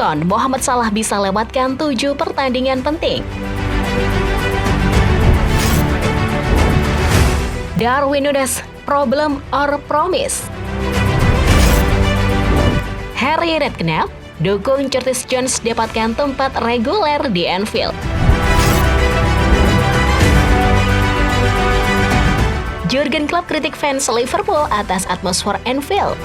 AFCON, Mohamed Salah bisa lewatkan 7 pertandingan penting. Darwin Núñez, problem or promise? Harry Redknapp dukung Curtis Jones dapatkan tempat reguler di Anfield. Jurgen Klopp kritik fans Liverpool atas atmosfer Anfield.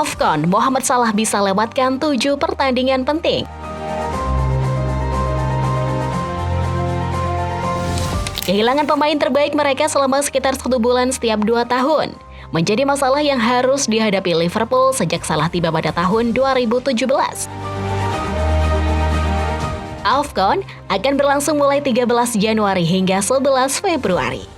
AFCON, Mohamed Salah bisa lewatkan 7 pertandingan penting. Kehilangan pemain terbaik mereka selama sekitar 1 bulan setiap 2 tahun menjadi masalah yang harus dihadapi Liverpool sejak Salah tiba pada tahun 2017. AFCON akan berlangsung mulai 13 Januari hingga 11 Februari.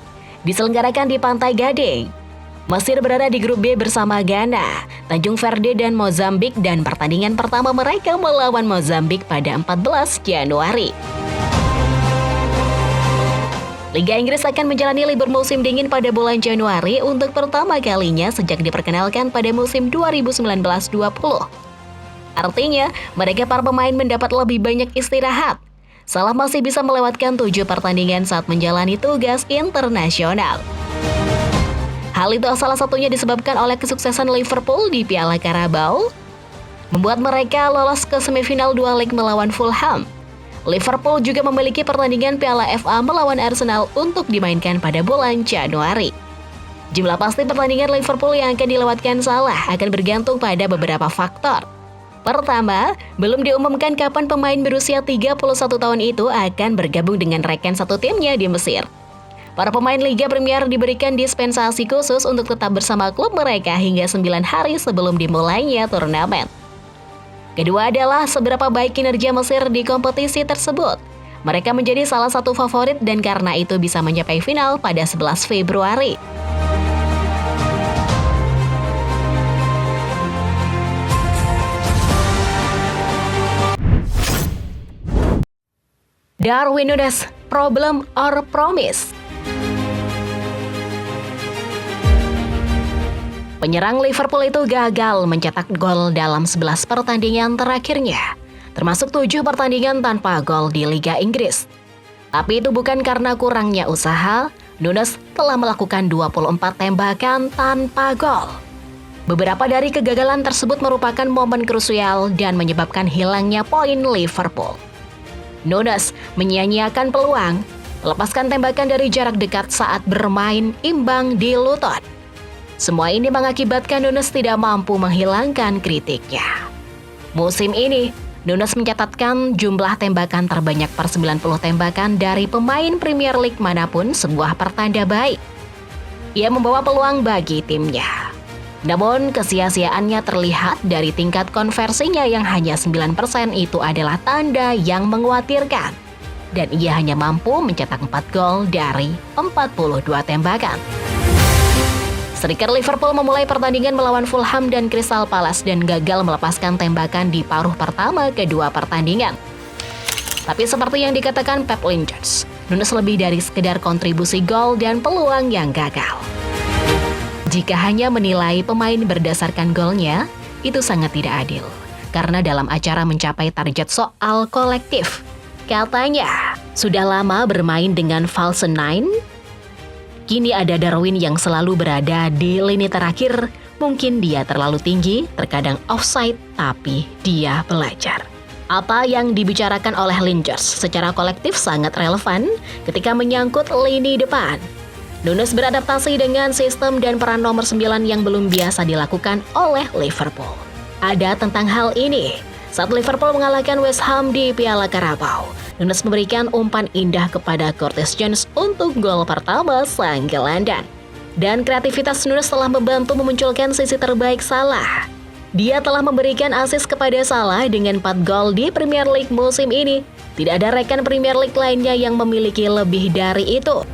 Diselenggarakan di Pantai Gading. Mesir berada di grup B bersama Ghana, Tanjung Verde dan Mozambik, dan pertandingan pertama mereka melawan Mozambik pada 14 Januari. Liga Inggris akan menjalani libur musim dingin pada bulan Januari untuk pertama kalinya sejak diperkenalkan pada musim 2019-20. Artinya, mereka para pemain mendapat lebih banyak istirahat. Salah masih bisa melewatkan 7 pertandingan saat menjalani tugas internasional. Hal itu salah satunya disebabkan oleh kesuksesan Liverpool di Piala Carabao, membuat mereka lolos ke semifinal 2 leg melawan Fulham. Liverpool juga memiliki pertandingan Piala FA melawan Arsenal untuk dimainkan pada bulan Januari. Jumlah pasti pertandingan Liverpool yang akan dilewatkan Salah akan bergantung pada beberapa faktor. Pertama, belum diumumkan kapan pemain berusia 31 tahun itu akan bergabung dengan rekan satu timnya di Mesir. Para pemain Liga Premier diberikan dispensasi khusus untuk tetap bersama klub mereka hingga 9 hari sebelum dimulainya turnamen. Kedua adalah seberapa baik kinerja Mesir di kompetisi tersebut. Mereka menjadi salah satu favorit dan karena itu bisa mencapai final pada 11 Februari. Darwin Núñez, problem or promise? Penyerang Liverpool itu gagal mencetak gol dalam 11 pertandingan terakhirnya, termasuk 7 pertandingan tanpa gol di Liga Inggris. Tapi itu bukan karena kurangnya usaha, Núñez telah melakukan 24 tembakan tanpa gol. Beberapa dari kegagalan tersebut merupakan momen krusial dan menyebabkan hilangnya poin Liverpool. Núñez menyia-nyiakan peluang, melepaskan tembakan dari jarak dekat saat bermain imbang di Luton. Semua ini mengakibatkan Núñez tidak mampu menghilangkan kritiknya. Musim ini, Núñez mencatatkan jumlah tembakan terbanyak per 90 tembakan dari pemain Premier League manapun, sebuah pertanda baik. Ia membawa peluang bagi timnya. Namun, kesia-siaannya terlihat dari tingkat konversinya yang hanya 9% itu adalah tanda yang mengkhawatirkan. Dan ia hanya mampu mencetak 4 gol dari 42 tembakan. Striker Liverpool memulai pertandingan melawan Fulham dan Crystal Palace dan gagal melepaskan tembakan di paruh pertama kedua pertandingan. Tapi seperti yang dikatakan Pep Lijnders, Núñez lebih dari sekedar kontribusi gol dan peluang yang gagal. Jika hanya menilai pemain berdasarkan golnya, itu sangat tidak adil. Karena dalam acara mencapai target soal kolektif, katanya, sudah lama bermain dengan false nine. Kini ada Darwin yang selalu berada di lini terakhir. Mungkin dia terlalu tinggi, terkadang offside, tapi dia belajar. Apa yang dibicarakan oleh Lijnders secara kolektif sangat relevan ketika menyangkut lini depan. Núñez beradaptasi dengan sistem dan peran nomor 9 yang belum biasa dilakukan oleh Liverpool. Ada tentang hal ini. Saat Liverpool mengalahkan West Ham di Piala Carabao, Núñez memberikan umpan indah kepada Curtis Jones untuk gol pertama sang gelandang. Dan kreativitas Núñez telah membantu memunculkan sisi terbaik Salah. Dia telah memberikan assist kepada Salah dengan 4 gol di Premier League musim ini. Tidak ada rekan Premier League lainnya yang memiliki lebih dari itu.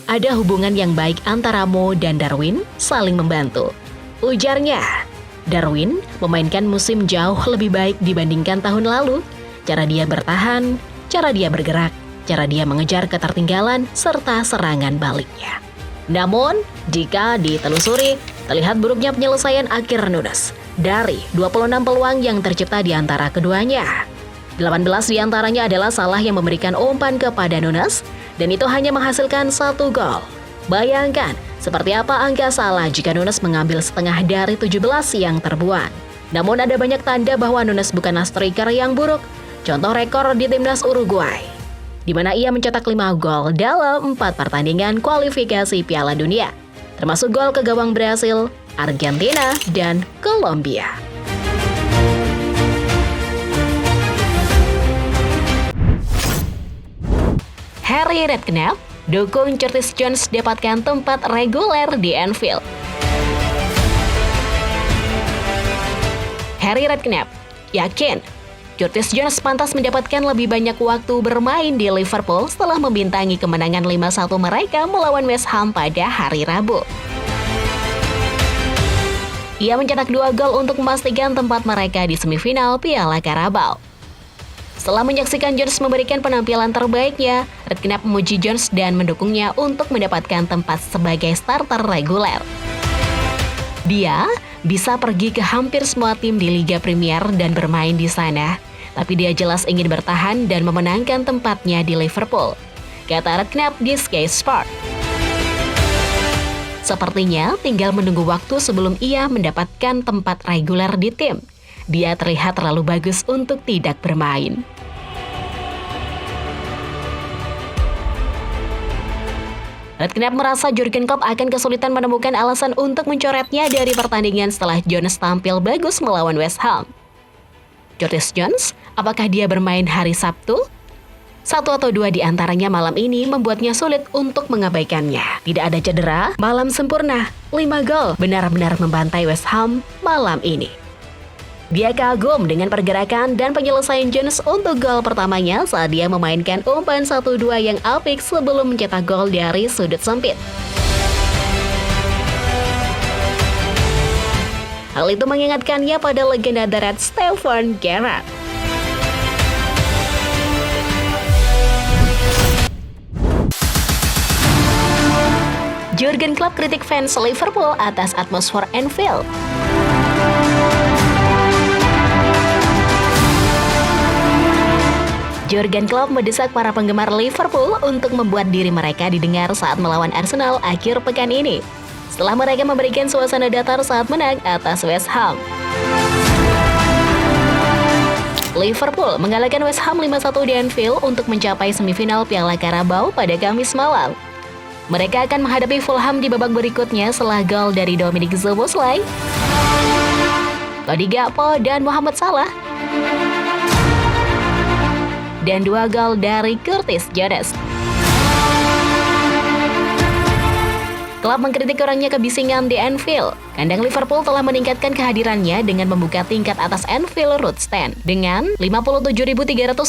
Ada hubungan yang baik antara Mo dan Darwin, saling membantu. Ujarnya, Darwin memainkan musim jauh lebih baik dibandingkan tahun lalu. Cara dia bertahan, cara dia bergerak, cara dia mengejar ketertinggalan, serta serangan baliknya. Namun, jika ditelusuri, terlihat buruknya penyelesaian akhir Nunes. Dari 26 peluang yang tercipta di antara keduanya, 18 di antaranya adalah Salah yang memberikan umpan kepada Nunes, dan itu hanya menghasilkan 1 gol. Bayangkan, seperti apa angka Salah jika Nunes mengambil setengah dari 17 yang terbuang. Namun ada banyak tanda bahwa Nunes bukanlah striker yang buruk. Contoh rekor di timnas Uruguay, di mana ia mencetak 5 gol dalam 4 pertandingan kualifikasi Piala Dunia, termasuk gol ke gawang Brasil, Argentina, dan Kolombia. Harry Redknapp dukung Curtis Jones dapatkan tempat reguler di Anfield. Harry Redknapp yakin Curtis Jones pantas mendapatkan lebih banyak waktu bermain di Liverpool setelah membintangi kemenangan 5-1 mereka melawan West Ham pada hari Rabu. Ia mencetak 2 gol untuk memastikan tempat mereka di semifinal Piala Carabao. Setelah menyaksikan Jones memberikan penampilan terbaiknya, Redknapp memuji Jones dan mendukungnya untuk mendapatkan tempat sebagai starter reguler. Dia bisa pergi ke hampir semua tim di Liga Premier dan bermain di sana, tapi dia jelas ingin bertahan dan memenangkan tempatnya di Liverpool, kata Redknapp di Sky Sport. Sepertinya tinggal menunggu waktu sebelum ia mendapatkan tempat reguler di tim. Dia terlihat terlalu bagus untuk tidak bermain. Redknapp merasa Jurgen Klopp akan kesulitan menemukan alasan untuk mencoretnya dari pertandingan setelah Jones tampil bagus melawan West Ham. Curtis Jones, apakah dia bermain hari Sabtu? 1 atau 2 di antaranya malam ini membuatnya sulit untuk mengabaikannya. Tidak ada cedera, malam sempurna, 5 gol benar-benar membantai West Ham malam ini. Dia kagum dengan pergerakan dan penyelesaian Jones untuk gol pertamanya saat dia memainkan umpan 1-2 yang apik sebelum mencetak gol dari sudut sempit. Hal itu mengingatkannya pada legenda darat Steven Gerrard. Jurgen Klopp kritik fans Liverpool atas atmosfer Anfield. Jurgen Klopp mendesak para penggemar Liverpool untuk membuat diri mereka didengar saat melawan Arsenal akhir pekan ini, setelah mereka memberikan suasana datar saat menang atas West Ham. Liverpool mengalahkan West Ham 5-1 di Anfield untuk mencapai semifinal Piala Carabao pada Kamis malam. Mereka akan menghadapi Fulham di babak berikutnya setelah gol dari Dominic Szoboszlai, Cody Gakpo, dan Mohamed Salah, dan 2 gol dari Curtis Jones. Klopp mengkritik kurangnya kebisingan di Anfield. Kandang Liverpool telah meningkatkan kehadirannya dengan membuka tingkat atas Anfield Road Stand dengan 57.332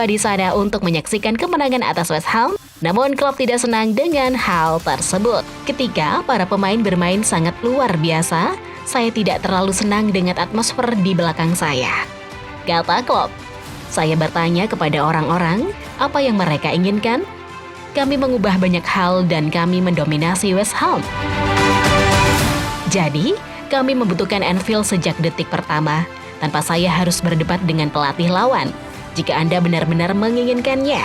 di sana untuk menyaksikan kemenangan atas West Ham. Namun Klopp tidak senang dengan hal tersebut. Ketika para pemain bermain sangat luar biasa, saya tidak terlalu senang dengan atmosfer di belakang saya, kata Klopp. Saya bertanya kepada orang-orang apa yang mereka inginkan. Kami mengubah banyak hal dan kami mendominasi West Ham. Jadi, kami membutuhkan Anfield sejak detik pertama, tanpa saya harus berdebat dengan pelatih lawan. Jika Anda benar-benar menginginkannya,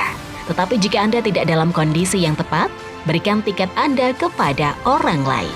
tetapi jika Anda tidak dalam kondisi yang tepat, berikan tiket Anda kepada orang lain.